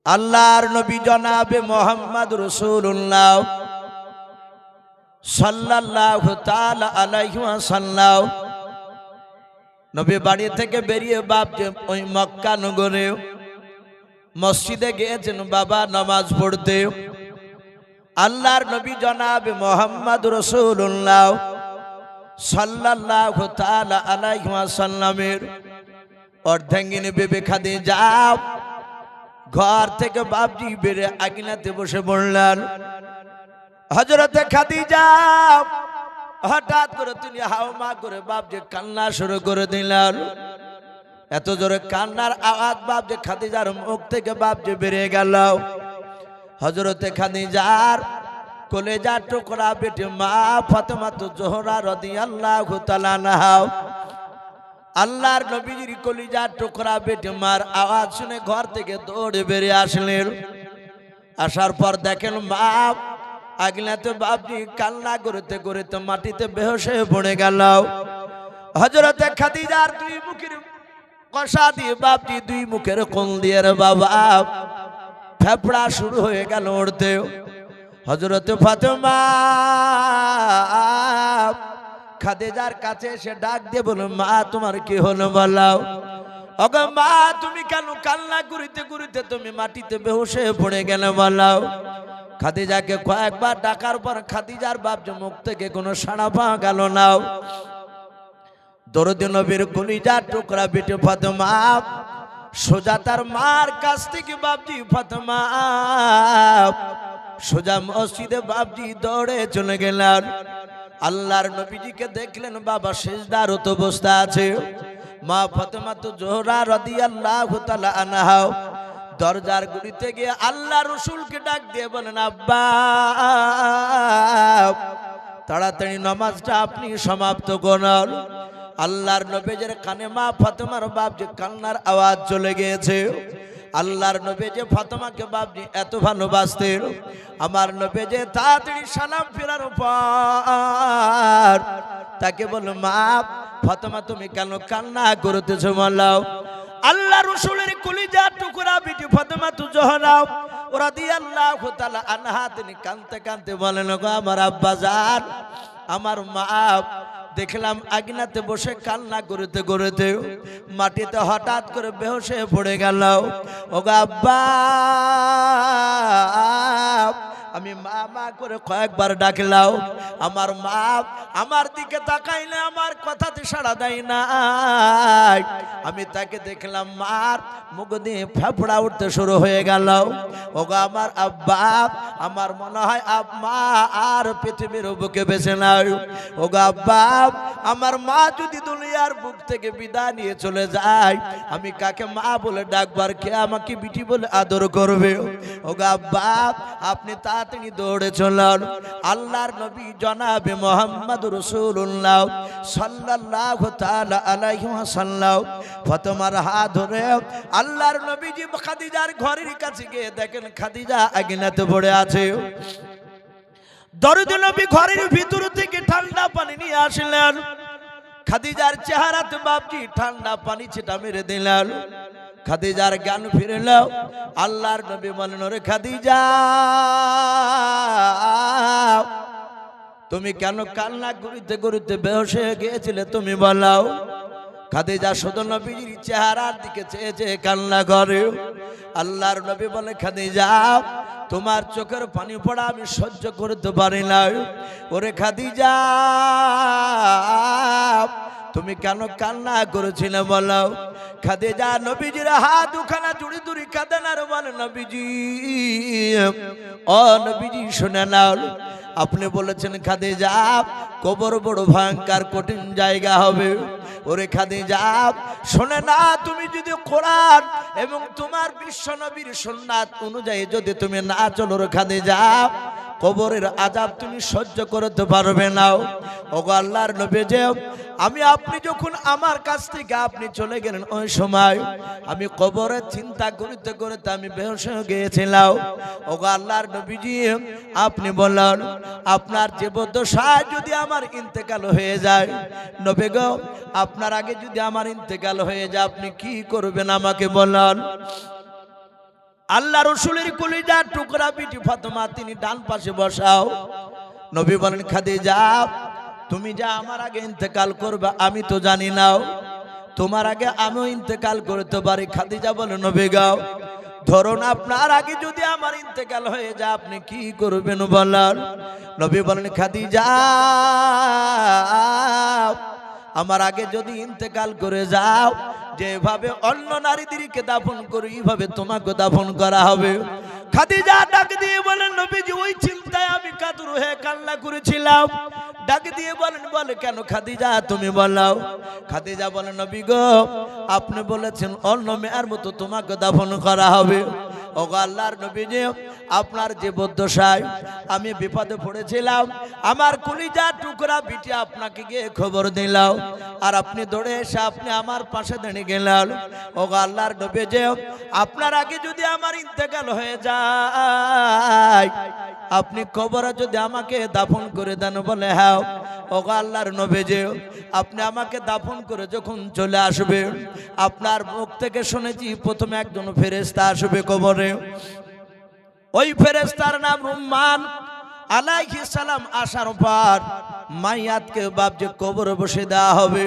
আল্লাহর নবী জনাবে মোহাম্মদ রাসূলুল্লাহ সাল্লাল্লাহু তাআলা আলাইহি ওয়াসাল্লাম নবী বাড়ি থেকে বেরিয়ে বাপজি ওই মক্কা নগরে মসজিদে গিয়েছেন বাবা নামাজ পড়তে। আল্লাহর নবী জনাবে মোহাম্মদ রাসূলুল্লাহ সাল্লাল্লাহু তাআলা আলাইহি ওয়াসাল্লামের অর্ধাঙ্গিনী বিবি খাদিজা ঘর থেকে বাপজি বেরিয়ে আঙিনাতে বসে পড়লেন। হযরতে খাদিজা হঠাৎ করে তিনি হাওমা করে বাপজি কান্না শুরু করে দিলেন। এত জোরে কান্নার আওয়াজ বাপজি খাদিজার মুখ থেকে বাপজি বেরিয়ে গেল। হযরতে খাদিজার কলেজার টুকরা বেটি মা ফাতেমা জোহরা রাদিয়াল্লাহু তাআলা আনহা আল্লাহর নবীর কলিজার টুকরা বেটি মার আওয়াজ শুনে ঘর থেকে দৌড়ে বেরিয়ে আসলেন। আসার পর দেখেন মা আগলাতে বাপজি কান্না করতে করতে মাটিতে বেহুশ হয়ে পড়ে গেল। হযরতে খাদিজার দুই মুখের কষা দিয়ে বাপজি দুই মুখের কোণ দিয়ে রে বাবা ফেফড়া শুরু হয়ে গেল উঠতে। হযরতে ফাতেমা খাদিজার কাছে এসে ডাক দিয়ে বলল, মা তোমার কি হলো বলাও। ওগো মা তুমি কেন কান্না করিতে করিতে তুমি মাটিতে বেহুশ হয়ে পড়ে গেলে বলাও। খাদিজাকে কয়েকবার ডাকার পর খাদিজার বাপজি মুখ থেকে কোনো সাড়া পাওয়া গেল না। দরদি নবীর কলিজার টুকরা বেটি ফাতেমা সোজা তার মার কাছ থেকে বাপজি ফাতেমা সোজা মসজিদে বাপজি দৌড়ে চলে গেলেন। আল্লাহর নবীজিকে দেখলেন বাবা সিজদারত অবস্থা আছে। মা ফাতেমা জোহরা রাদিয়াল্লাহু তাআলা আনহা দরজার গুড়িতে গিয়ে আল্লাহ রসুলকে ডাক দিয়ে বলেন, আব্বা তাড়াতাড়ি নামাজটা আপনি সমাপ্ত করুন। আল্লাহর নবীজির কানে মা ফাতেমার বাপজি কান্নার আওয়াজ চলে গিয়েছে। আল্লাহর নবী যে ফাতেমাকে বাপজি এত ভালোবাসতেন, আমার নবী যে তাড়াতাড়ি সালাম ফেরার পর তাকে বলল, মা ফাতেমা তুমি কেন কান্না করতেছো বলাও। আল্লাহ রাসূলের কলিজার টুকরা বেটি ফাতেমা জোহরা রাদিয়াল্লাহু তাআলা আনহা তিনি কাঁদতে কাঁদতে বলেন, গো আমার আব্বা জান আমার মা দেখলাম আঙিনাতে বসে কান্না করতে করতে মাটিতে হঠাৎ করে বেহুশ হয়ে পড়ে গেল। ওগো আব্বা আমি মা মা করে কয়েকবার ডাকলাম, আমার মা আমার দিকে তাকাইলে আমার কথাতে সাড়া দেয় না। আমি তাকে দেখলাম মার মুখ দিয়ে ফেফড়া উঠতে শুরু হয়ে গেল। ওগো আমার আব্বা আমার মনে হয় মা আর পৃথিবীর বুকে বেঁচে নাই। ওগো আব্বা আমার মা যদি দুনিয়ার বুক থেকে বিদায় নিয়ে চলে যায় আমি কাকে মা বলে ডাকবার, কে আমাকে বিটি বলে আদর করবে। ওগো আব্বা আপনি তাড়াতাড়ি দৌড়ে চলুন। আল্লাহর নবী জনাবে মোহাম্মদ রাসূলুল্লাহ সাল্লাল্লাহু তাআলা আলাইহি ওয়াসাল্লাম ফাতেমার হাত ধরে আল্লাহর নবীজি খাদিজার ঘরের কাছে গিয়ে দেখেন খাদিজা আঙিনাতে পড়ে আছে। দরদি নবী ঘরের ভিতর থেকে ঠান্ডা পানি নিয়ে আসলেন। খাদিজার চেহারাতে বাপজি ঠান্ডা পানি ছিটা মেরে দিলেন। খাদিজার জ্ঞান ফিরল। আল্লাহর নবী বলেন, ওরে খাদিজা তুমি কেন কান্না করিতে করিতে বেহুশ হয়ে গিয়েছিলে তুমি বলাও। খাদিজা শুধু নবীর চেহারার দিকে চেয়ে চেয়ে কান্না করে। আল্লাহর নবী বলে, খাদিজা তোমার চোখের পানি পড়া আমি সহ্য করতে পারি না। ওরে খাদিজা তুমি কেন কান্না করেছিলে বলো। খাদিজা নবীজির হাত দুখানা জুড়ি জুড়ি কাঁদেন আর বলে, নবীজি ও নবীজি শুনে নাও, আপনি বলেছেন খাদিজা কবর বড় ভয়ঙ্কর কঠিন জায়গা হবে। ওরে খাদিজা শোনে না, তুমি যদি কোরআন এবং তোমার বিশ্ব নবীর সুন্নাত অনুযায়ী যদি তুমি না চলো রে খাদিজা কবরের আযাব তুমি সহ্য করতে পারবে না। ওগো আল্লাহর নবী যে আমি আপনি যখন আমার কাছ থেকে আপনি চলে গেলেন ওই সময় আমি কবরের চিন্তা করতে করতে আমি বেহুশ হয়ে গিয়েছিলাম। ওগো আল্লাহর নবীজি আপনি বলেন আপনার জীবদ্দশায় যদি আমার ইন্তেকাল হয়ে যায়, নবী গো আপনার আগে যদি আমার ইন্তেকাল হয়ে যায় আপনি কি করবেন আমাকে বলেন। আল্লাহ রসুলের কলিজার টুকরা বিটি ফাতেমা তিনি ডান পাশে বসাও। নবী বলেন খাদিজা তুমি যা আমার আগে ইন্তেকাল করবে আমি তো জানি না, তোমার আগে আমিও ইন্তেকাল করতে পারি। খাদিজা বলে নবী গাও ধরুন আপনার আগে যদি আমার ইন্তেকাল হয়ে যায় আপনি কি করবেন বলেন। নবী বলেন খাদিজা আমার আগে যদি ইন্তেকাল করে যাও যেভাবে অন্য নারীদেরকে দাফন করি এইভাবে তোমাকে দাফন করা হবে। খাদিজা ডাক দিয়ে বলেন নবীজি ওই চিন্তায় আমি কাতর হয়ে কান্না করেছিলাম। ডাক দিয়ে বলেন বলে কেন খাদিজা তুমি বলো। খাদিজা বলেন নবী গো আপনি বলেছেন অন্য মেয়ের মতো তোমাকে দাফন করা হবে। ওগো আল্লাহর নবীজি আপনার যে বদ্ধসায় আমি বিপদে পড়েছিলাম আমার কলিজার টুকরা বিটি আপনাকে গিয়ে খবর দিলাম আর আপনি দৌড়ে এসে আপনি আমার পাশে দাঁড়িয়ে গেলেন। ওগো আল্লাহর নবীজি আপনার আগে যদি আমার ইন্তেকাল হয়ে যায় আপনি কবরে যদি আমাকে দাফন করে দেন বলে হ্যাঁ। ওগো আল্লাহর নবীজি আপনি আমাকে দাফন করে যখন চলে আসবে আপনার মুখ থেকে শুনেছি প্রথমে একজন ফেরেশতা আসবে কবরে। ওই ফেরেশতার নাম রুম্মান আলাইহিস সালাম। আসার পর মাইয়াতকে বাপজি কবরে বসে দেওয়া হবে।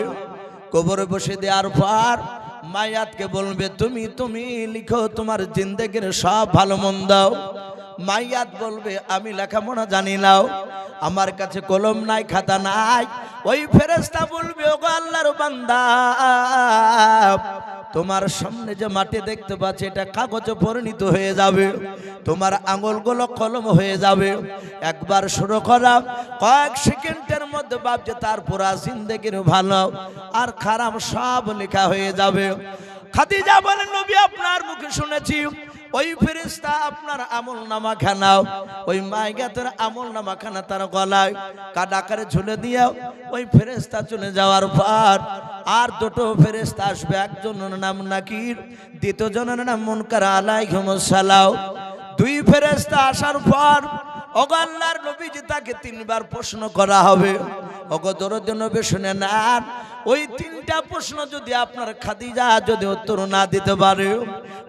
কবরে বসে দেওয়ার পর মাইয়াতকে বলবে তুমি তুমি লিখো তোমার জিন্দেগির সব ভালো মন্দ। মাইয়াত বলবে আমি লেখাপড়া জানি না, আমার কাছে কলম নাই খাতা নাই। ওই ফেরেশতা বলবে ওগো আল্লাহর বান্দা তোমার সামনে যে মাটি দেখতে পাচ্ছি এটা কাগজে পরিণত হয়ে যাবে, তোমার আঙুলগুলো কলম হয়ে যাবে। একবার শুরু করা কয়েক সেকেন্ডের মধ্যে ভাবছে তার পুরা জিন্দেগির ভালো আর খারাপ সব লেখা হয়ে যাবে। খাদিজা বলেন নবী আপনার মুখে শুনেছি ওই ফেরেশতা আপনার আমল নামা খানাও ওই মাইয়াতের আমল নামা খানা তার গলায় কাটা আকারে ঝুলে দিয়ে ওই ফেরেশতা চলে যাওয়ার পর আর দুটো ফেরেশতা আসবে, একজনের নাম নাকির দ্বিতীয় জনের নাম মুনকার আলাইহিমুস সালাম। দুই ফেরেশতা আসার পর ওগো আল্লাহর নবীজি তাকে তিনবার প্রশ্ন করা হবে। ওগো দরদ নবী শুনে নেন ওই তিনটা প্রশ্ন যদি আপনার খাদিজা যদি উত্তর না দিতে পারে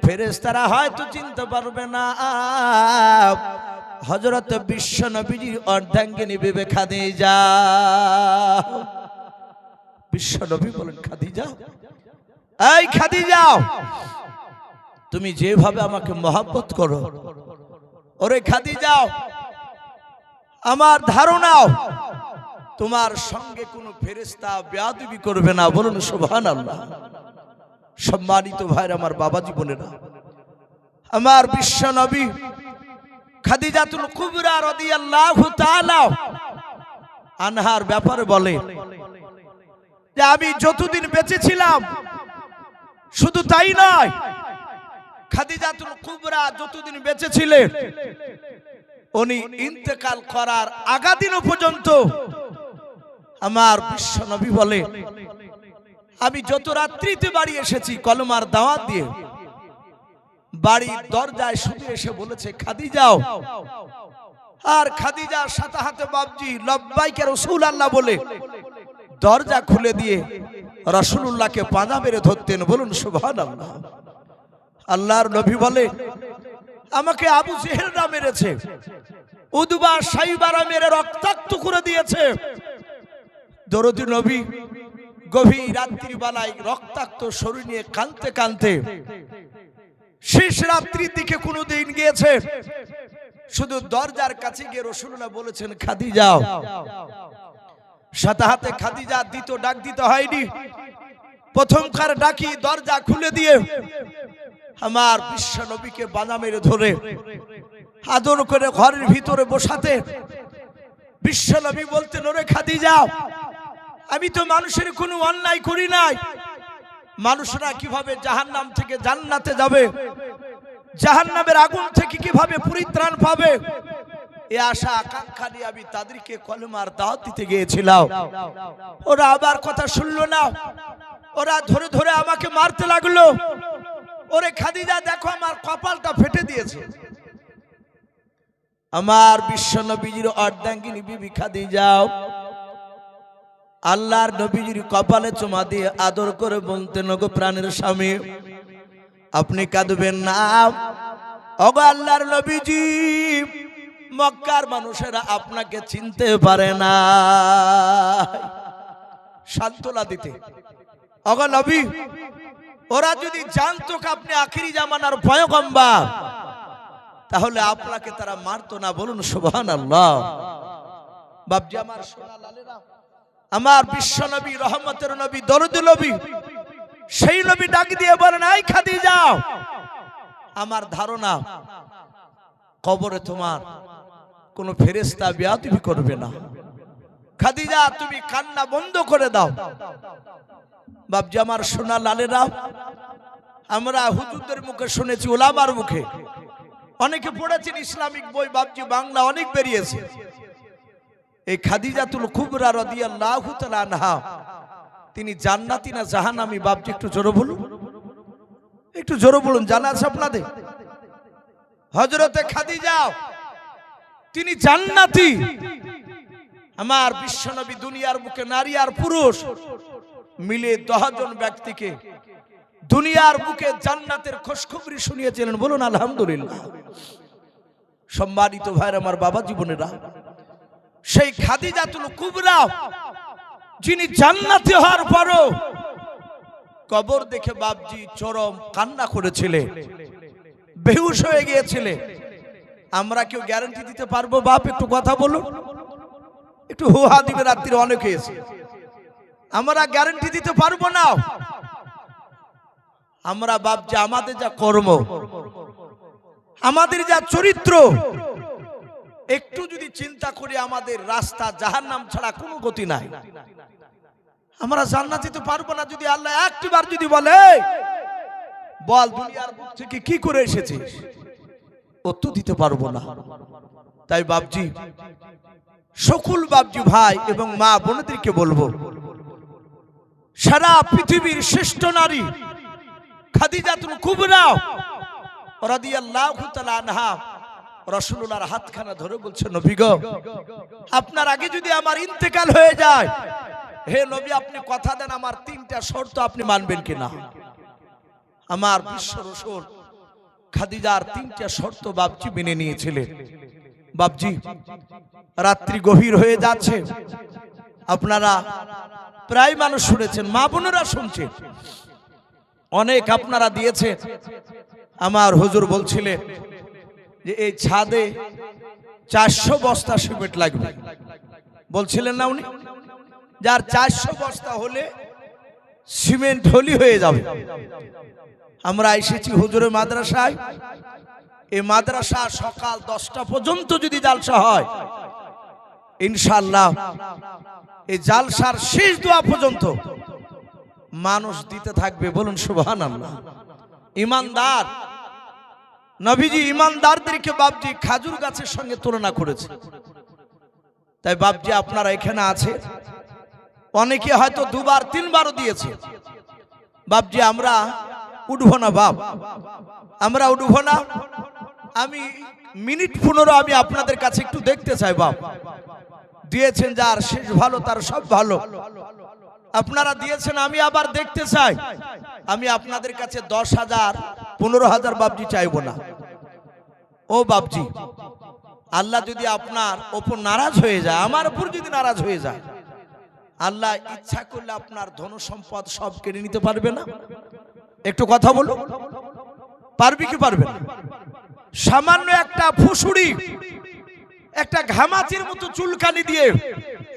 ফেরেশতারা হয়তো চিনতে পারবে না হযরত বিশ্ব নবীজির অর্ধাঙ্গিনী বিবি খাদিজা। বিশ্ব নবী বলেন খাদিজা এই খাদিজা তুমি যেভাবে আমাকে মহব্বত করো ওরে খাদিজা আমার ধারণা তোমার সঙ্গে কোনো ফেরেশতা বেয়াদবি করবে না। বলুন সুবহানাল্লাহ। সম্মানিত ভাইরা আমার বাবাজি বোনেরা আমার বিশ্ব নবী খাদিজাতুল কুবরা রাদিয়াল্লাহু তাআলা আনহার ব্যাপারে বলে যে আমি যতদিন বেঁচে ছিলাম শুধু তাই নয় খাদিজাতুল কুবরা যতদিন বেঁচে ছিলেন উনি ইন্তেকাল করার আগা দিন পর্যন্ত আমার বিশ্ব নবী বলে আমি যত রাত্রিতে বাড়ি এসেছি কলমার দাওয়াত দিয়ে বাড়ির দরজায় শুধু এসে বলেছে খাদিজাও আর খাদিজার সাথে হাতে বাপজি লব্বাইকে রাসূলুল্লাহ বলে দরজা খুলে দিয়ে রাসূলুল্লাহকে পাঁজা মেরে ধরতেন। বলুন সুবহানাল্লাহ। আল্লাহর নবী বলে আমাকে আবু জেহেলরা মেরেছে, উদবা সাইবারা মেরে রক্তাক্ত করে দিয়েছে। দরদি নবী গভীর রাত্রি বেলায় রক্তাক্ত শরীর নিয়ে কাঁদতে কাঁদতে শেষ রাত্রির দিকে কোনোদিন গিয়েছে শুধু দরজার কাছে গিয়ে রাসূলুল্লাহ বলেছেন খাদিজা। সাথে হাতে খাদিজা দ্বিতীয় ডাক দিতে হয়নি, প্রথমকার ডাকি দরজা খুলে দিয়ে আমার বিশ্ব নবীকে বাধা মেরে ধরে আদর করে ঘরের ভিতরে বসাতে বিশ্ব নবী বলতেন ওরে খাদিজা আমি তো মানুষের কোনো অন্যায় করি নাই, মানুষরা কিভাবে জাহান্নাম থেকে জান্নাতে যাবে, জাহান্নামের আগুন থেকে কিভাবে পরিত্রাণ পাবে এই আশা আকাঙ্ক্ষা নিয়ে আমি তাদেরকে কলেমার দাওয়াত দিতে গিয়েছিলাম। ওরা আবার কথা শুনলো না, ওরা ধরে ধরে আমাকে মারতে লাগলো। ওরে খাদিজা দেখো আমার কপালটা ফেটে দিয়েছে। আমার বিশ্ব নবীজির অর্ধাঙ্গিনী বিবি খাদিজা আল্লাহর নবীজির কপালে চুমা দিয়ে আদর করে বলতেন ওগো প্রাণের স্বামী আপনি কাঁদবেন না, ওগো আল্লাহর নবীজি, মক্কার মানুষেরা আপনাকে চিনতে পারে না। সান্ত্বনা দিতে, ওগো নবী, ওরা যদি জানতো আপনি আখিরি জামানার পয়গম্বর, তাহলে আপনাকে তারা মারতো না। বলুন সুবহানাল্লাহ। বাপজি আমার সোনা লালেরা, আমার বিশ্ব নবী, রহমতের নবী, দরুদ নবী, সেই নবী ডাক দিয়ে বলেন, এই খাদিজা, আমার ধারণা কবরে তোমার কোন ফেরেশতা বেয়াদবি করবে না। খাদিজা তুমি কান্না বন্ধ করে দাও। বাপজি আমার সোনা লালেরা, আমরা হুজুরদের মুখে শুনেছি, ওলামার মুখে অনেকে পড়েছেন ইসলামিক বই, বাপজি বাংলা অনেক বেরিয়েছে। এই খাদিজাতুল কুবরা রাদিয়াল্লাহু তাআলা আনহা, তিনি জান্নাতি না জাহান্নামী? বাপজি একটু জোরে বলুন, একটু জোরে বলুন। জানা আছে আপনাদের? হযরতে খাদিজা তিনি জান্নাতি। আমার বিশ্বনবী দুনিয়ার বুকে নারী আর পুরুষ মিলে 10 জন ব্যক্তিকে দুনিয়ার বুকে জান্নাতের খুশখবরি শুনিয়েছিলেন। বলুন আলহামদুলিল্লাহ। সম্মানিত ভাইরা আমার, বাবা জীবনেরা, সেই খাদিজাতুল কুবরা যিনি জান্নাতি হওয়ার পরও কবর দেখে বাপজি চরম কান্না করেছিলেন, বেহুশ হয়ে গিয়েছিলেন। আমরা কেউ গ্যারান্টি দিতে পারবো? বাপ একটু কথা বলুন, একটু হুহা দিবে। রাত্রি অনেক হয়েছে, আমরা গ্যারান্টি দিতে পারবো না। আমরা বাপজি আমাদের যা কর্ম, আমাদের যা চরিত্র, একটু যদি চিন্তা করি, আমাদের রাস্তা জাহান্নাম ছাড়া কোনো গতি নাই। আমরা জান্নাত যেতে পারবো না। যদি আল্লাহ একটিবার যদি বলে, বল দুনিয়ার বুক থেকে কি করে এসেছিস, উত্তর দিতে পারবো না। তাই বাপজি, সকল বাপজি ভাই এবং মা বোনদেরকে বলবো, সারা পৃথিবীর শ্রেষ্ঠ নারী খাদিজাতুল কুবরা রাদিয়াল্লাহু তাআলা আনহা রাসূলুল্লাহর হাতখানা ধরে বলছে, নবী গো, আপনার আগে যদি আমার ইন্তেকাল হয়ে যায়, হে নবী আপনি কথা দেন আমার 3টা শর্ত আপনি মানবেন কিনা। আমার বিশ্ব রাসূল খাদিজার 3টা শর্ত বাপজি মেনে নিয়েছিলেন। বাপজি, রাত্রি গভীর হয়ে যাচ্ছে, আপনারা প্রায় মানুষ শুনেছেন, মা বোনেরা শুনছেন, অনেক আপনারা দিয়েছেন। আমার হুজুর বলছিলেন যে এই ছাদে 400 বস্তা সিমেন্ট লাগবে, বলছিলেন না উনি? যার 400 বস্তা হলে সিমেন্ট ঢলি হয়ে যাবে। আমরা এসেছি হুজুরের মাদ্রাসায়। এই মাদ্রাসা সকাল 10টা পর্যন্ত যদি জালসা হয়, ইনশাআল্লাহ এই জালসার শেষ দোয়া পর্যন্ত মানুষ দিতে থাকবে। বলুন সুবহানাল্লাহ। ইমানদার নবীজি ইমানদারদেরকে বাপজি খাজুর গাছের সঙ্গে তুলনা করেছে। তাই বাপজি আপনারা এখানে আছে, অনেকে হয়তো 2বার 3বারও দিয়েছে। বাপজি আমরা উঠবো না বাপ, আমরা উঠবো না। আমি মিনিট 15 আমি আপনাদের কাছে একটু দেখতে চাই। বাপ দিয়েছেন, যার শেষ ভালো তার সব ভালো। আপনারা দিয়েছেন, আমি আবার দেখতে চাই। আমি আপনাদের কাছে 10,000 15,000 বাপজি চাইবো না। ও বাপজি, আল্লাহ যদি আপনার ওপর নারাজ হয়ে যায়, আমার উপর যদি নারাজ হয়ে যায়, আল্লাহ ইচ্ছা করলে আপনার ধন সম্পদ সব কেড়ে নিতে পারবে না? একটু কথা বলো, পারবে কি পারবে না? সামান্য একটা ফুসুড়ি, একটা ঘামাচির মতো চুলকানি দিয়ে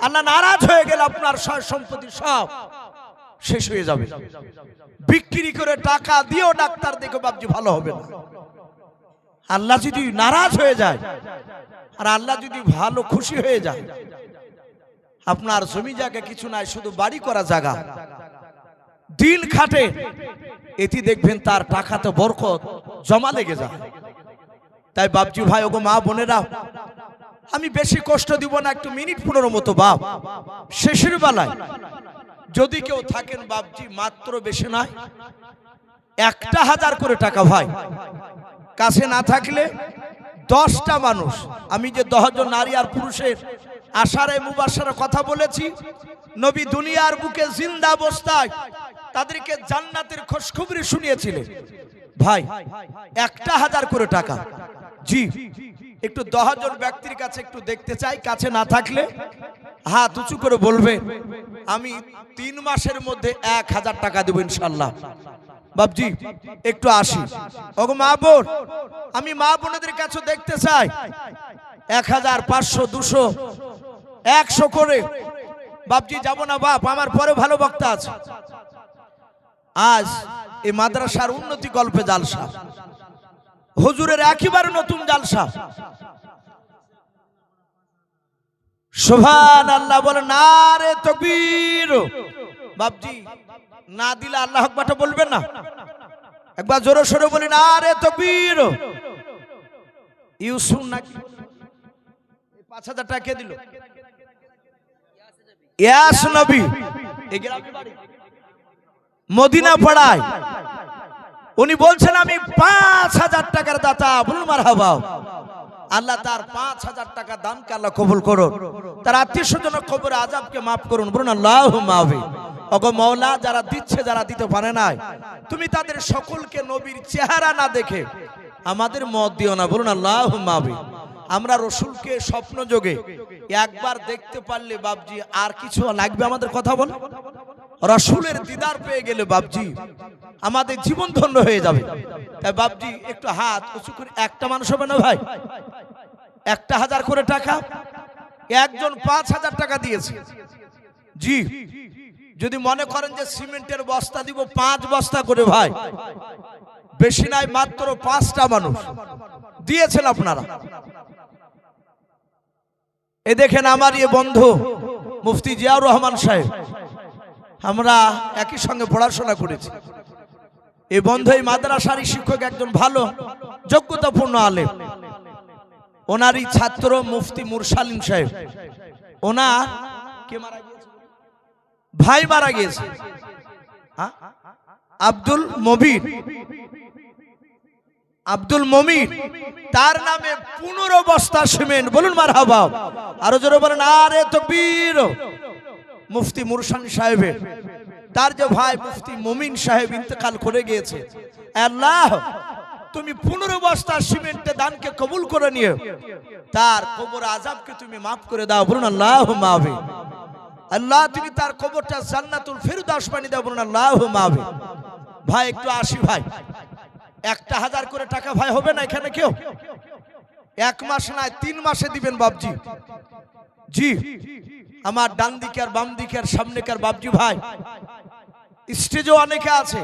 আল্লাহ নারাজ হয়ে গেলে আপনার সয় সম্পত্তি সব শেষ হয়ে যাবে। বিক্রি করে টাকা দিয়েও ডাক্তার দেখে বাপজি ভালো হবে না। আল্লাহ যদি নারাজ হয়ে যায় আর আল্লাহ যদি ভালো খুশি হয়ে যায়, আপনার জমি জায়গা কিছু নাই, শুধু বাড়ি করা জায়গা, দিন খাটে, এটি দেখবেন তার টাকাতে বরকত জমা লেগে যায়। তাই বাপজি ভাই, ওগো মা বোনেরা, আমি বেশি কষ্ট দিব না, একটু মিনিট 15 মতো বাপ। শেষের বেলায় যদি কেউ থাকেন বাপজি, মাত্র বেশি নয়, 1,000 করে টাকা ভাই, কাছে না থাকলে 10টা মানুষ, আমি যে 10 জন নারী আর পুরুষের আশারে মুবাশশারা কথা বলেছি, নবী দুনিয়ার বুকে জিন্দা অবস্থায় তাদেরকে জান্নাতের খুশখবরি শুনিয়েছিলেন। ভাই 1000 করে টাকা। জি, একটু 10 জন ব্যক্তির কাছে একটু দেখতে চাই, কাছে না থাকলে হাত উঁচু করে বলবে আমি 3 মাসের মধ্যে 1000 টাকা দেব ইনশাআল্লাহ। বাপজি একটু আসি। ওগো মা বোন, আমি মা বোনদের কাছে দেখতে চাই 1000, 500, 200, 100 করে। বাপজি যাব না বাপ, আমার পরে ভালো বক্তা আছে। আজ এই মাদ্রাসার উন্নতি গল্পে জালসা, হুজুরের একেবারে নতুন জালসা। সুবহানাল্লাহ বলে নারে তাকবীর। বাপজি না দিলে আল্লাহু আকবার বলবেন না? একবার জোরে সোরে বলি নারে তাকবীর। ইউসুফ নাকি 5000 টাকা কে দিল? ইয়াস নবী। এই গ্রামে বাড়ি মদিনা পাড়ায়। উনি বলছেন আমি 5000 টাকার দাতা। বলুন মারহাবা। আল্লাহ তার 5000 টাকা দানকে আল্লাহ কবুল করুন, তার আত্মীয় স্বজন কবরে আযাবকে মাফ করুন। বলুন আল্লাহুম্মা আমিন। ওগো মাওলা, যারা দিচ্ছে যারা দিতে পারে না, তুমি তাদের সকলকে নবীর চেহারা না দেখে আমাদের মত দিও না। বলুন আল্লাহুম্মা আমিন। আমরা রসুলকে স্বপ্ন যোগে একবার দেখতে পারলে বাপজি আর কিছু লাগবে আমাদের? কথা বল। রসুলের দিদার পেয়ে গেলে বাপজি আমাদের জীবন ধন্য হয়ে যাবে। তাই বাপজি একটু হাত উঁচু করে, একটা মানুষ হবে না ভাই? 1000 করে টাকা, একজন 5000 টাকা দিয়েছে। জি, যদি মনে করেন যে সিমেন্টের বস্তা দিব 5 বস্তা করে, ভাই বেশি নাই, মাত্র 5টা মানুষ দিয়েছেন আপনারা। এ দেখেন আমার এ বন্ধু মুফতি জিয়াউর রহমান সাহেব, আমরা একই সঙ্গে পড়াশোনা করেছি। এই বন্ধু এই মাদ্রাসার শিক্ষক, একজন ভালো যোগ্যতাপূর্ণ আলেম। ওনারই ছাত্র মুফতি মুরসালিম সাহেব, ওনার কে মারা গিয়েছে? ভাই মারা গিয়েছে, আব্দুল মবিন। আব্দুল মমিন, তার নামে 15 বস্তা সিমেন্ট। বলুন মারহাবা। আরো জোরে বলেন আরে তাকবীর। মুফতি মুরসালিম সাহেবের তার যে ভাই মুফতি মমিন সাহেব ইন্তেকাল করে গিয়েছে। আল্লাহ তুমি 15 বস্তা সিমেন্টে দানকে কবুল করে নিও, তার কবর আযাবকে তুমি maaf করে দাও। বলুন আল্লাহুম্মা আমিন। আল্লাহ তুমি তার কবরটা জান্নাতুল ফিরদাউস বানিয়ে দাও। বলুন আল্লাহুম্মা আমিন। ভাই একটু আসি ভাই, 1000 করে টাকা ভাই হবে না এখানে কেউ? 1 মাস নয় 3 মাসে দিবেন বাপজি। জি, আমার ডান দিকে আর বাম দিকে আর সামনেকার বাপজি ভাই, স্টেজও অনেকে আছে।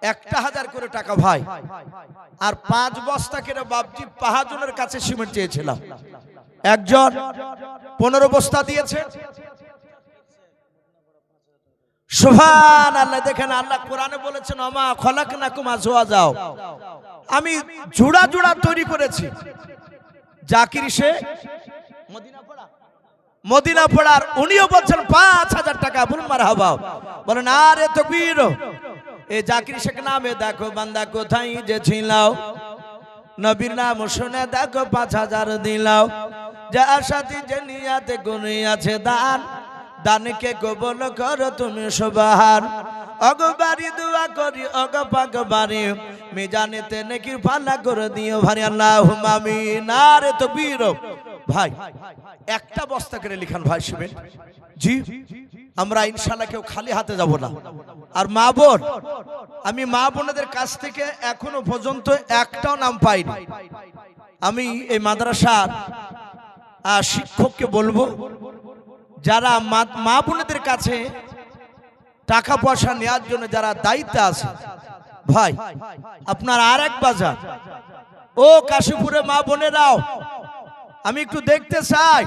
1000 করে টাকা ভাই, আর 5 বস্তা করে বাপজি 5 জনের কাছে সিমেন্ট চেয়েছিলাম। একজন 15 বস্তা দিয়েছে। সুবহানাল্লাহ। দেখেন আল্লাহ কোরআনে বলেছেন আমা খলাকনাকুম আজওয়াজা, আমি জোড়া জোড়া তৈরি করেছি। জাকির সে মদিনা পড়ার, উনিও বলছেন 5000 টাকা। বলুন মারহাবা। বলেন আরে তাকবীর। এই জাকির শেখ নামে দেখো বান্দা কোথায় যে ছিলাও, নবীর নাম শুনে দেখো 5000 দিলাও। যা আশাতি যে নিয়াতে গুনি আছে দান, দানকে কবুল করো তুমি সুবহান। অগবারি দোয়া করি অগপাক বাড়ি, মিজানেতে নেকি পাল্লা করে দিও ভারি। আল্লাহুম্মা আমিন। আরে তাকবীর। ভাই একটা বস্তা করে লিখান ভাই সিমেন্ট। জি, আমরা ইনশাআল্লাহ কেউ খালি হাতে যাব না। আর মা বোন, আমি মা বোনদের কাছ থেকে এখনো পর্যন্ত একটাও নাম পাইনি। আমি এই মাদ্রাসার শিক্ষককে বলবো, যারা মা বোনদের কাছে টাকা পয়সা নেওয়ার জন্য যারা দায়িত্ব আছে, ভাই আপনার আর এক বাজার ও কাশীপুরে মা বোনেরাও, আমি একটু দেখতে চাই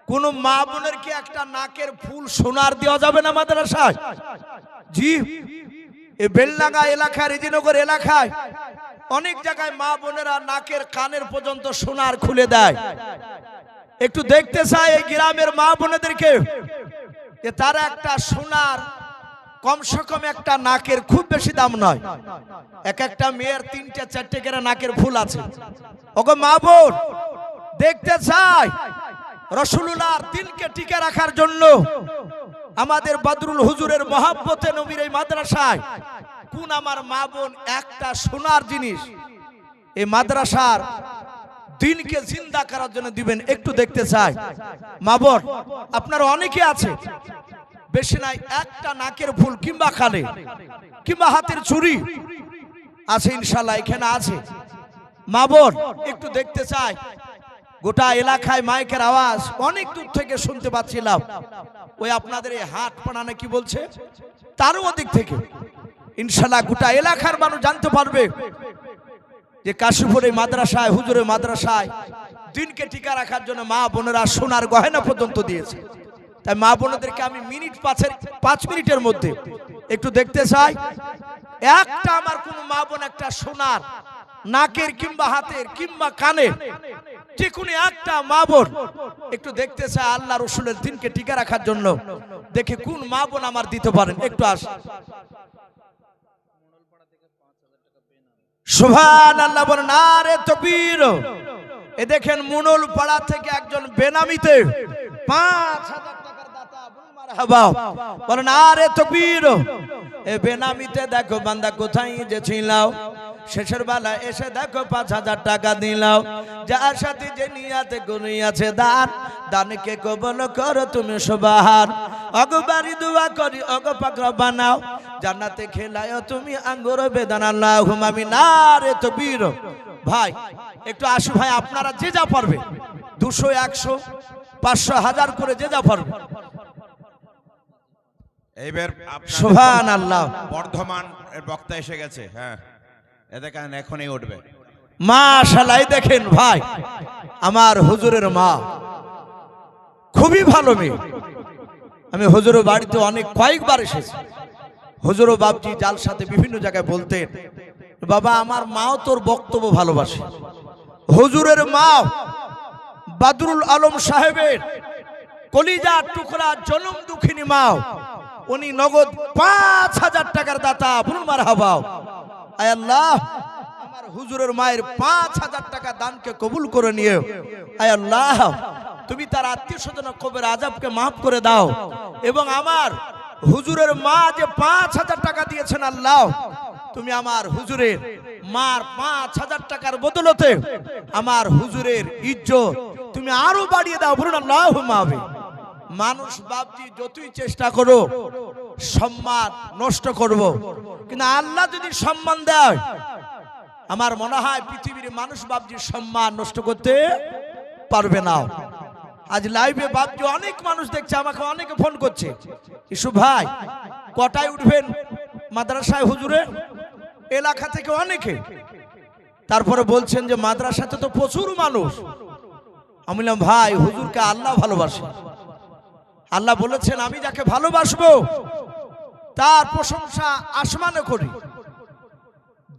কোন মা বোনের কি একটা নাকের ফুল সোনার দেওয়া যাবে না মাদ্রাসায়? জি, এই বেলডাঙ্গা এলাকায়, রেজিনগর এলাকায় অনেক জায়গায় মা বোনেরা নাকের কানের পর্যন্ত সোনার খুলে দেয়। একটু দেখতে চাই এই গ্রামের মা বোনেদেরকে, তারা একটা সোনার কমসে কম একটা নাকের খুব বেশি দাম নয়, এক একটা মেয়ের 3টে 4টে করে নাকের ফুল আছে। ওগো মা বোন, দেখতে চাই রাসূলুল্লাহর দিনকে টিকে রাখার জন্য আমাদের বদরুল হুজুরের মহব্বতে নবীর এই মাদ্রাসায় কোন আমার মা বোন একটা সোনার জিনিস এই মাদ্রাসার দিনকে জিন্দা করার জন্য দিবেন, একটু দেখতে চাই। মা বোন আপনারা অনেকে আছে, বেশি নাই, একটা নাকের ফুল কিংবা খালে কিংবা হাতের চুড়ি আছে, ইনশাল্লাহ এখানে আছে। মা বোন একটু দেখতে চাই। গোটা এলাকায় মাইকের আওয়াজ অনেক দূর থেকে শুনতে পাচ্ছিলাম, ওই আপনাদের এই হাট পানানে কি বলছে তারও অধিক থেকে। ইনশাল্লাহ গোটা এলাকার মানুষ জানতে পারবে যে কাশীপুর এই মাদ্রাসায়, হুজুরের মাদ্রাসায় দিনকে টিকা রাখার জন্য মা বোনেরা সোনার গয়না পর্যন্ত দিয়েছে। তাই মা বোনদেরকে আমি পাঁচ মিনিটের মধ্যে একটু দেখতে চাই। একটা আমার কোন মা বোন একটা সোনার নাকের কিংবা হাতের কিংবা কানের যে কোনো একটা মা বোন একটু দেখতে চাই আল্লাহ রসুলের দিনকে টিকা রাখার জন্য। দেখে কোন মা বোন আমার দিতে পারেন, একটু আস। সুবহানাল্লাহ বলেন, নারে তাকবীর। এ দেখেন মুনল পাড়া থেকে একজন বেনামিতে ৫,০০০ টাকার দাতা, মারহাবা বলেন, নারে তাকবীর। এ বেনামিতে দেখো বান্দা কোথায় যে ছিলাও, শেষের বেলা এসে দেখো ৫,০০০ টাকা দিলাও। যার সাথে যে নিয়াতে গুনিয়াছে দান, দানকে কবুল করো তুমি সুবহান। অগবারি দোয়া করি অগ পাকড়া বানাও, জান্নাতে খেলায়ও তুমি আঙ্গুর বেদানা, আল্লাহুম্মা আমিন। নারে তাকবীর। ভাই একটু আসু ভাই, আপনারা যে যা পারবে ২০০, ১০০, ৫০০, ১০০০ করে যে যা পারবে। এইবার সুবহানাল্লাহ, বর্ধমান এর বক্তা এসে গেছে। হ্যাঁ, এ দেখেন এখনই উঠবে। মাশাআল্লাহ। দেখেন ভাই, আমার হুজুরের মা খুবই ভালো মেয়ে। আমি হুজুরের বাড়িতে অনেক কয়েকবার এসেছি। হুজুর ও বাপজি জালসাতে বিভিন্ন জায়গায় বলতেন, বাবা আমার মাও তোর বক্তব্য ভালোবাসে। হুজুরের মা বাদরুল আলম সাহেবের কলিজার টুকরা জনম দুঃখিনী মা, উনি নগদ ৫,০০০ টাকার দাতা। বলুন মারহাবা। আয় আল্লাহ, আমার হুজুরের মায়ের ৫,০০০ টাকা দানকে কবুল করে নিও। আয় আল্লাহ, তুমি তার আত্মীয় স্বজন কবরের আযাবকে মাফ করে দাও। এবং আমার হুজুরের মা যে ৫,০০০ টাকা দিয়েছেন, আল্লাহ তুমি আমার হুজুরের মার ৫,০০০ টাকার বদলতে আমার হুজুরের ইজ্জত তুমি আরো বাড়িয়ে দাও। বলুন আল্লাহুম্মা আমিন। মানুষ বাপজি যতই চেষ্টা করো সম্মান নষ্ট করব, কিন্তু আল্লাহ যদি সম্মান দেয়, আমার মনে হয় পৃথিবীর মানুষ বাপজির সম্মান নষ্ট করতে পারবে না। আজ লাইভে বাপজি অনেক মানুষ দেখছে, আমাকে অনেকে ফোন করছে, ইসু ভাই কটায় উঠবেন মাদ্রাসায় হুজুরের? এলাকা থেকে অনেকে। তারপরে বলছেন যে মাদ্রাসাতে তো প্রচুর মানুষ। আমি বললাম ভাই, হুজুরকে আল্লাহ ভালোবাসে। আল্লাহ বলেছেন আমি যাকে ভালোবাসবো তার প্রশংসা আসমানে করি।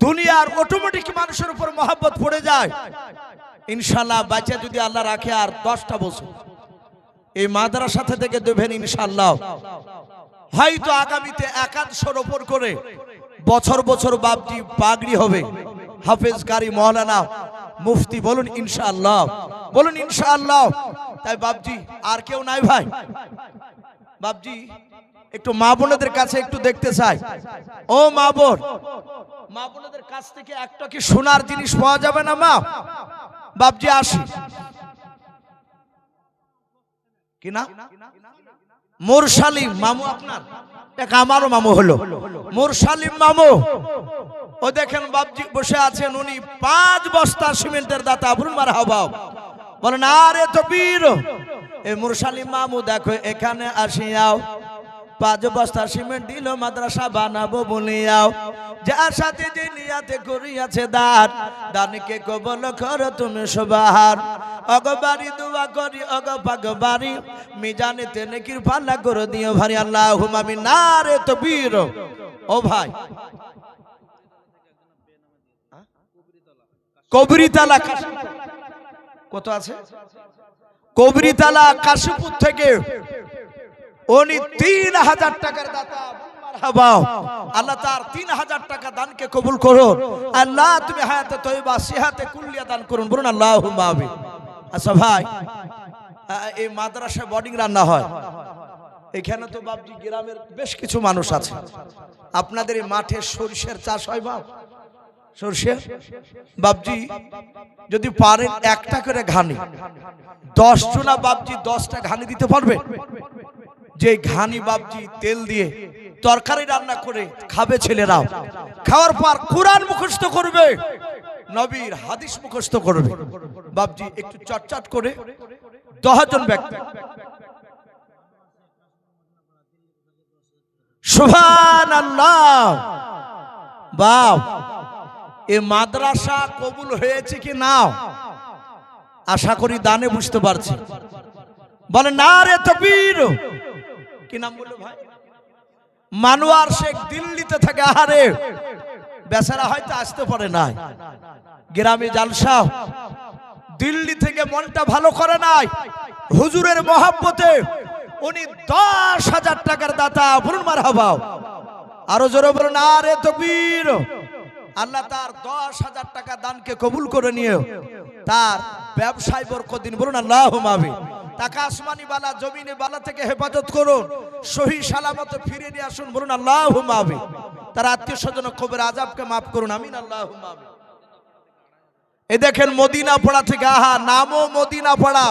দুনিয়ার অটোমেটিক মানুষের উপর মহব্বত পড়ে যায়। ইনশাআল্লাহ বাচ্চা যদি আল্লাহ রাখে আর 10টা বছর এই মাদ্রাসা থেকে দেবেন ইনশাআল্লাহ, হয়তো আগামীতে ১০০র উপর করে বছর বছর বাপজি পাগড়ি হবে, হাফেজ কারি মাওলানা মুফতি। বলুন ইনশাআল্লাহ, বলুন ইনশাআল্লাহ। তাই বাপজি আর কেউ নাই ভাই, বাপজি একটু মা বোনদের কাছে একটু দেখতে চাই। ও মা বোন, মা বোনদের কাছ থেকে একটা কি সোনার জিনিস পাওয়া যাবে না মা? বাপজি আসি কি না? মুরসালিম মামু, আপনার এক আমারও মামু হলো মুরসালিম মামু। ও দেখেন বাপজি বসে আছেন, উনি 5 বস্তা সিমেন্টের দাতা। বলুন মারহাবা, বলেন আরে তাকবীর। এই মুরসালিম মামু দেখো এখানে আসিয়াও 5 বস্তা সিমেন্ট দিল মাদ্রাসা বানাবো বলিয়াও। যার সাথে যে নিয়াতে করিয়াছে দান, দানকে কবুল করো তুমি সুবহান। অগবারি দোয়া করি অগ পাকবারি, মিজানেতে নেকির পাল্লা করে দিও ভারী, আল্লাহুম্মা আমিন। নারে তাকবীর। ও ভাই, কবরিতলা কত আছে? কবরিতলা কাশীপুর থেকে উনি ৩,০০০ টাকার দাতা। আল্লাহ তার ৩,০০০ টাকা দানকে কবুল করুন। আল্লাহ তুমি হায়াতে তয়্যিবা সিহাতে কুল্লিয়া দান করুন। বলুন আল্লাহুম্মা আমিন। আচ্ছা ভাই, এই মাদ্রাসায় বোর্ডিং রান্না হয়, এখানে তো বাপজি গ্রামের বেশ কিছু মানুষ আছে, আপনাদের এই মাঠে সরিষার চাষ হয় বাপ? সরষে বাপজি যদি পারেন একটা করে ঘানি 10 জনা বাপজি 10টা ঘানি দিতে পারবে? যে ঘানি বাপজি তেল দিয়ে তরকারি রান্না করে খাবে ছেলেরাও, খাওয়ার পর কুরআন মুখস্থ করবে, নবীর হাদিস মুখস্থ করবে। বাপজি একটু চটচট করে 10 জন ব্যক্তি সুবহানাল্লাহ। বাপ এ মাদ্রাসা কবুল হয়েছে কি না আশা করি দানে বুঝতে পারছি। বলে নারে তাকবীর। কি নাম বললো ভাই? মানোয়ার শেখ দিল্লিতে থাকে। আহারে বেচারা হয়তো আসতে পারে নাই, গ্রামে জালসা, দিল্লি থেকে মনটা ভালো করে নাই, হুজুরের মহব্বতে উনি 10,000 টাকার দাতা। বলুন মারহাবা, আরো জোরে বলুন নারে তাকবীর। আল্লাহ তার 10,000 টাকা দানকে কবুল করে নিয়ে তার ব্যবসায় বরকত দিন। বলুন আল্লাহুম্মা আমিন। টাকা আসমানি বালা জমিনে বালা থেকে হেফাজত করুন, সহি সালামতে ফিরে নিয়ে আসুন। বলুন আল্লাহুম্মা আমিন। তার আত্মীয় স্বজন কবর আযাবকে মাফ করুন। আমিন আল্লাহুম্মা আমিন। এই দেখেন মদিনা পাড়া থেকে, আহা নামও মদিনা পাড়া,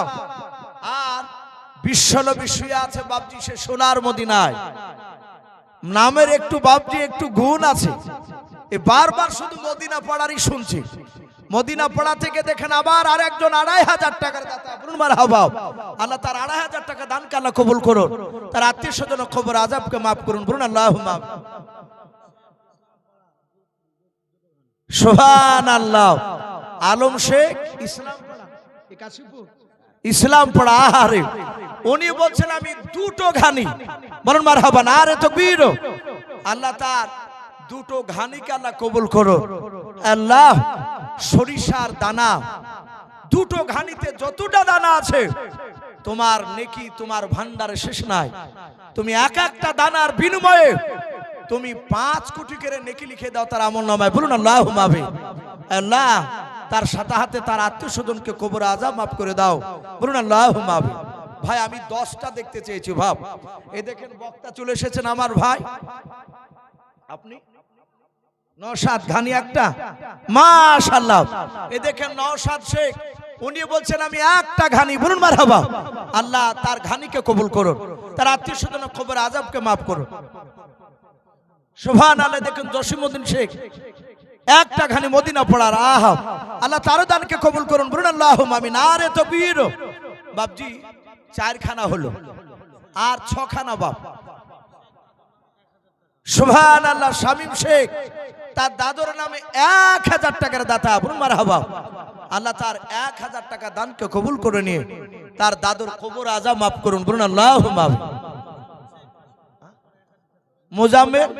আর বিশ্বনবী শুয়ে আছে বাপজি সে সোনার মদিনায়। নামের একটু বাপজি একটু গুণ আছে, বারবার শুধু মদিনা পাড়ারই শুনছি। মদিনা পাড়া থেকে দেখেন আবার আরেকজন 2,500 টাকার দাতা। বলুন মারহাবা। আল্লাহ তার 2,500 টাকা দানকে আল্লাহ কবুল করুন, তার আত্মীয় স্বজন কবর আযাবকে মাফ করুন। বলুন আল্লাহুম্মা আমিন। সুবহানাল্লাহ। আলম শেখ ইসলাম পড়া, আহারে উনি বলছেন আমি 2টো ঘানি। বলুন মারহাবা নারে তাকবীর। আল্লাহ তার 2টো ঘানিকে আল্লাহ কবুল করো। আল্লাহ সরিষার দানা 2টো ঘানিতে যতটা দানা আছে তোমার নেকি তোমার ভান্ডারে শেষ নাই। তুমি এক একটা দানার বিনিময়ে তুমি 5 কোটি করে নেকি লিখে দাও তার আমলনামায়। বলুন আল্লাহুম্মা আমিন। আল্লাহ তার সাথে হাতে তার আত্মীয় স্বজনকে কবর আযাব মাফ করে দাও। বলুন আল্লাহুম্মা আমিন। ভাই আমি 10টা দেখতে চেয়েছি ভাব। এই দেখেন বক্তা চলে এসেছেন আমার ভাই, আপনি নওশাদ ঘানি একটা, মাশাআল্লাহ। এই দেখেন নওশাদ শেখ, উনি বলছেন আমি একটা ঘানি। বলুন মারহাবা। আল্লাহ তার ঘানিকে কবুল করুন, তার আত্মীয় স্বজন কবর আযাবকে মাফ করুন। সুবহানাল্লাহ। দেখেন জসিমউদ্দিন শেখ একটা ঘানি মদিনা পড়ার, আহা আল্লাহ তার দানকে কবুল করুন। বলুন আল্লাহুম্মা আমিন। আরে তাকবীর। বাপজি 4 খানা হলো আর 6 খানা বাপ। সুবহানাল্লাহ। শামীম শেখ তার দাদুর নামে 1,000 টাকার দাতা। বলুন মারহাবা। আল্লাহ তার 1,000 টাকা দানকে কবুল করে নিয়ে তার দাদুর কবর আযাব মাফ করুন। বলুন আল্লাহুম্মা আমিন। মোজাম্মেল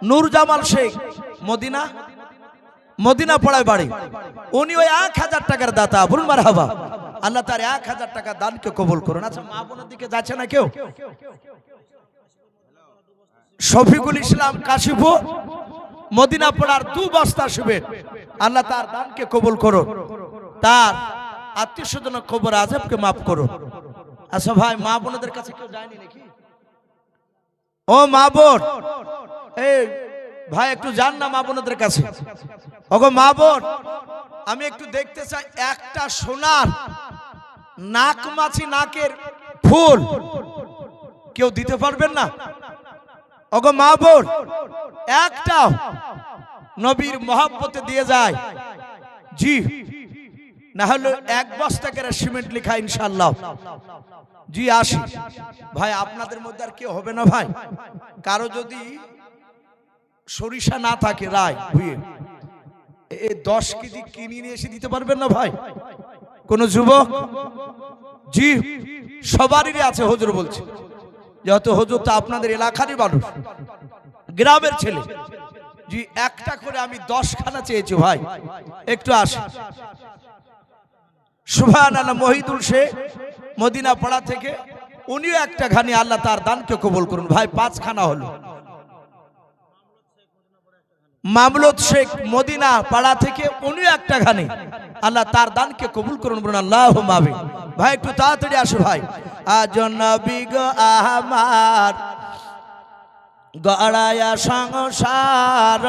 নূর জামাল শেখ মদিনা পাড়ায় বাড়ি, উনি ওই 1,000 টাকার দাতা। বলুন মারহাবা। আল্লাহ তার 1,000 টাকা দানকে কবুল করুন। আচ্ছা মা বোনের দিকে যাচ্ছে না কেউ? শফিকুল ইসলাম কাশিপুর মদিনা পাড়ার 2 বস্তা শুবেন। আল্লাহ তার দানকে কবুল করুন, তার আত্মীয় স্বজন কবর আযাবকে মাফ করুন। আচ্ছা ভাই মা বোনদের কাছে কেউ যায়নি নাকি? ও মা বোন, এই ভাই একটু যান না মা বোনদের কাছে। ওগো মা বোন, আমি একটু দেখতে চাই একটা সোনার নাকমাছি নাকের ফুল কেউ দিতে পারবেন না? ওগো মা বোন, একটা নবীর মহব্বতে দিয়ে যায় জি, না হলে 1 বস্তা করে সিমেন্ট লেখা ইনশাআল্লাহ। জি আসি ভাই, আপনাদের মধ্যে আর কেউ হবে না ভাই? কারো যদি সরিষা না থাকে রায় ভুয়ে, এই 10 কেজি কিনে নিয়ে এসে দিতে পারবেন না ভাই? কোন যুবক? জি সবারই আছে, হুজুর বলছে যেহেতু হুজুর তো আপনাদের এলাকারই মানুষ, গ্রামের ছেলে। জি একটা করে আমি 10 খানা চেয়েছি ভাই, একটু আসি। সুবহানাল্লাহ। মহিদুল শেখ মদিনা পাড়া থেকে, উনিও একটা ঘানি। আল্লাহ তার দানকে কবুল করুন। ভাই 5 খানা হলো। মামলুদ শেখ মদিনা পাড়া থেকে, উনিও একটা ঘানি। আল্লাহ তার দানকে কবুল করুন। বলুন আল্লাহুম্মা আমিন। ভাই একটু তাড়াতাড়ি আসো ভাই। আজ নবী গো আমার গড়ায়া সংসার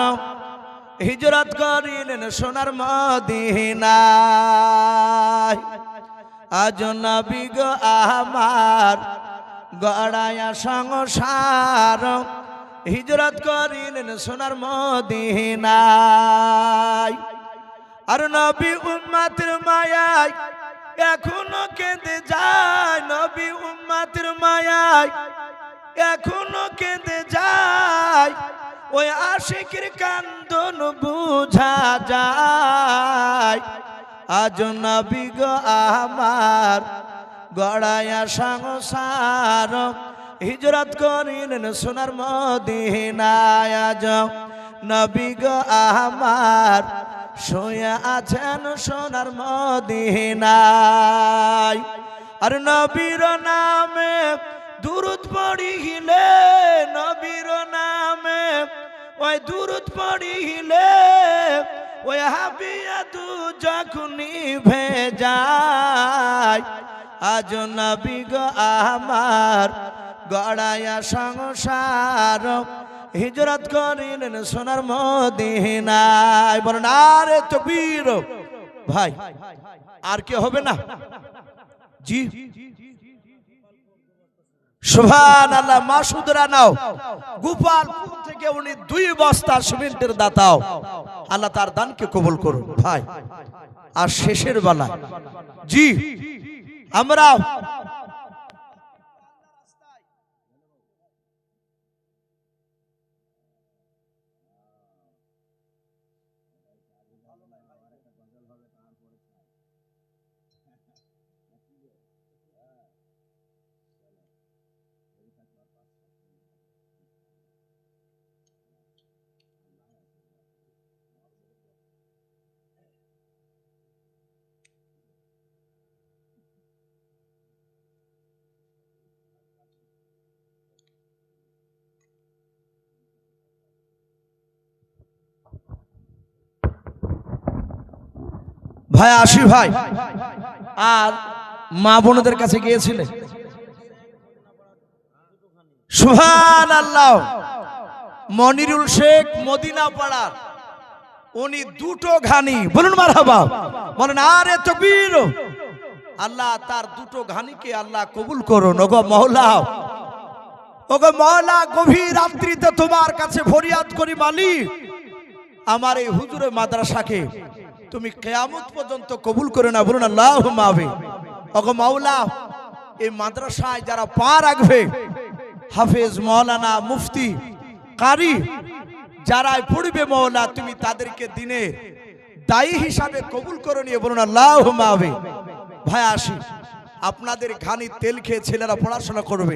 হিজরত করিলেন সোনার মদিনায়। আজ নবী গো আমার গড়ায়া সংসার হিজরত করিলেন সোনার মদিনায়। আর নবী উম্মতের মায়ায় এখনো কেঁদে যায়, নবী উম্মতের মায়ায় এখনো কেঁদে যায়, ওই আশিকের কান্দন বুঝা যায়। আজ নবী গো আমার গড়ায়া সংসার হিজরত করিলেন সোনার মদিনায়। আজ নবী গো আমার শুয়ে আছেন সোনার মদিনায়। আর নবীর নামে দুরূদ পড়িলে, নবীর নামে ওই দুরূদ পড়িলে ওই হাবিয়া দু যখনই ভেজায়। আজ নবী গো আমার গড়ায়া সংসার হিজরত করিলেন সোনার মদিনায়। বলেন আরে তাকবীর। ভাই আর কি হবে না? জি সুবহানাল্লাহ। মাসুদ রানাও গোপালপুর থেকে উনি 2 বস্তা সিমেন্টের দাতাও, আল্লাহ তার দানকে কবুল করুন ভাই। আর শেষের বেলা জি আমরা ভাই আসি ভাই। আর মা বোনদের কাছে গিয়েছিলেন সুবহানাল্লাহ। মনিরুল শেখ মদিনা পাড়ার উনি 2টো ঘানি, বলুন মারহাবা, বলেন আরে তাকবীর। আল্লাহ তার 2টো ঘানিকে আল্লাহ কবুল করুন। ওগো মওলা, ওগো মওলা, গভীর রাত্রিতে তোমার কাছে ফরিয়াদ করি মালিক, আমার এই হুজুরে মাদ্রাসাকে তুমি কিয়ামত পর্যন্ত কবুল করে না, বলুন আল্লাহুম্মা আমিন। ওগো মাওলা, এই মাদ্রাসায় যারা পা রাখবে, হাফেজ, মাওলানা, মুফতি, কারি যারা পড়বে মাওলা, তুমি তাদেরকে দিনে দায়ী হিসাবে কবুল করে নিয়ে, বলুন আল্লাহুম্মা আমিন। ভাই আসি, আপনাদের ঘানি তেল খেয়ে ছেলেরা পড়াশোনা করবে।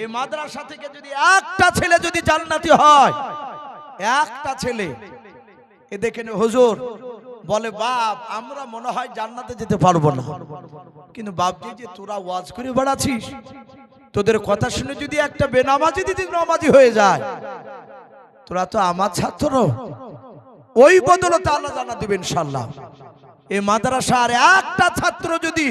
এই মাদ্রাসা থেকে যদি একটা ছেলে যদি জান্নাতি হয়, একটা ছেলে, এ দেখেন হুজুর বলে বাপ আমরা মনে হয় জান্নাতে যেতে পারবো না, কিন্তু বাপ যে তোরা ওয়াজ করে বেড়াচ্ছিস, তোদের কথা শুনে যদি একটা বেনামাজি দিদি নামাজি হয়ে যায়, তোরা তো আমার ছাত্র, ওই বদলতে আল্লাহ জান্নাত দিবেন ইনশাআল্লাহ। এই মাদ্রাসার একটা ছাত্র যদি